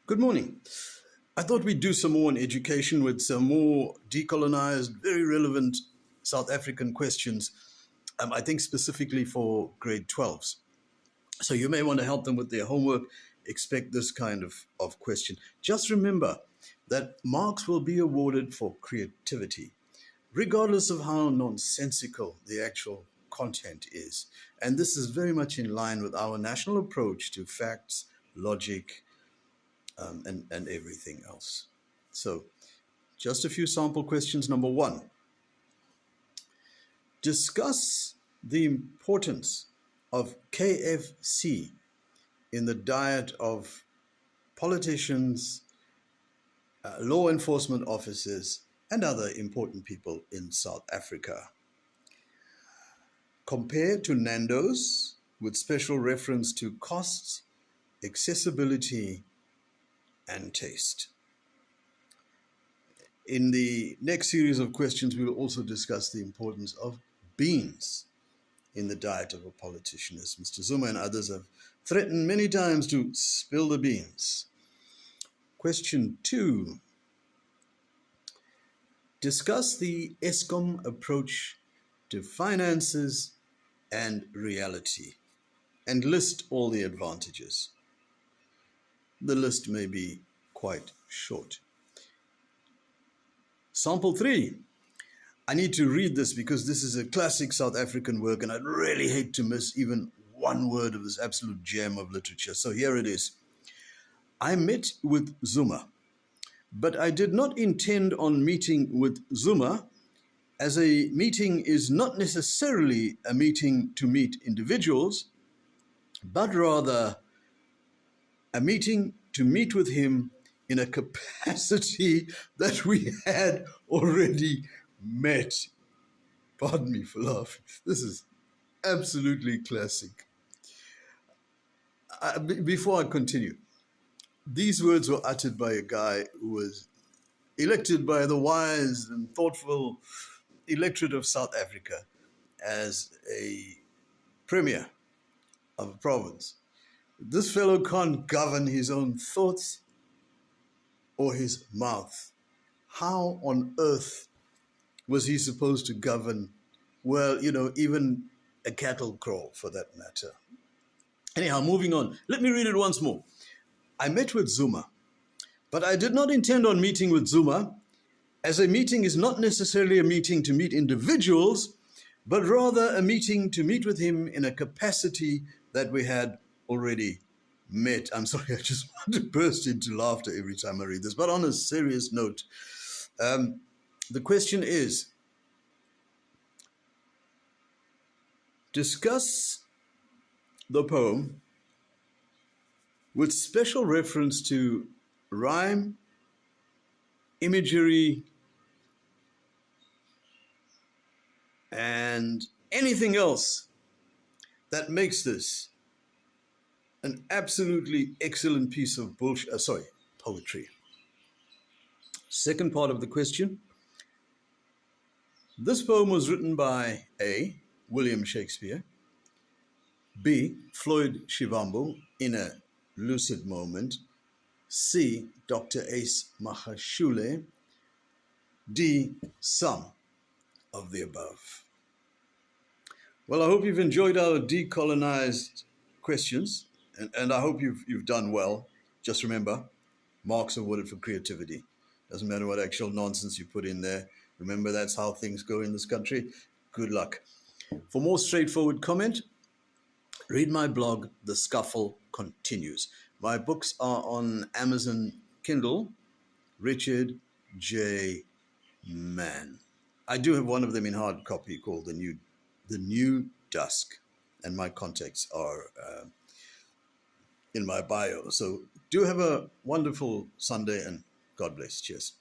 Good morning. I thought we'd do some more on education with some more decolonized, very relevant South African questions, I think specifically for grade 12s. So you may want to help them with their homework. Expect this kind of question. Just remember that marks will be awarded for creativity, regardless of how nonsensical the actual content is. And this is very much in line with our national approach to facts, logic, and everything else. So, just a few sample questions. Number one, discuss the importance of KFC in the diet of politicians, law enforcement officers, and other important people in South Africa. Compare to Nando's with special reference to costs, accessibility, and taste. In the next series of questions, we will also discuss the importance of beans in the diet of a politician, as Mr. Zuma and others have threatened many times to spill the beans. Question 2. Discuss the ESCOM approach to finances and reality, and list all the advantages. The list may be quite short. Sample 3. I need to read this because this is a classic South African work and I'd really hate to miss even one word of this absolute gem of literature. So here it is. I met with Zuma, but I did not intend on meeting with Zuma, as a meeting is not necessarily a meeting to meet individuals, but rather a meeting to meet with him in a capacity that we had already met. Pardon me for laughing. This is absolutely classic. Before I continue, these words were uttered by a guy who was elected by the wise and thoughtful electorate of South Africa as a premier of a province. This fellow can't govern his own thoughts or his mouth. How on earth was he supposed to govern, well, even a cattle crawl for that matter? Anyhow, moving on. Let me read it once more. I met with Zuma, but I did not intend on meeting with Zuma, as a meeting is not necessarily a meeting to meet individuals, but rather a meeting to meet with him in a capacity that we had already met. I'm sorry, I just want to burst into laughter every time I read this. But on a serious note, the question is, discuss the poem with special reference to rhyme, imagery, and anything else that makes this an absolutely excellent piece of poetry. Second part of the question. This poem was written by A, William Shakespeare, B, Floyd Shivambu in a lucid moment, C, Dr. Ace Mahashule, D, some of the above. Well, I hope you've enjoyed our decolonized questions, and I hope you've done well. Just remember, marks are awarded for creativity. Doesn't matter what actual nonsense you put in there. Remember, that's how things go in this country. Good luck. For more straightforward comment, read my blog, The Scuffle Continues. My books are on Amazon Kindle, Richard J. Mann. I do have one of them in hard copy called The New Dusk, and my contacts are in my bio. So do have a wonderful Sunday and God bless. Cheers.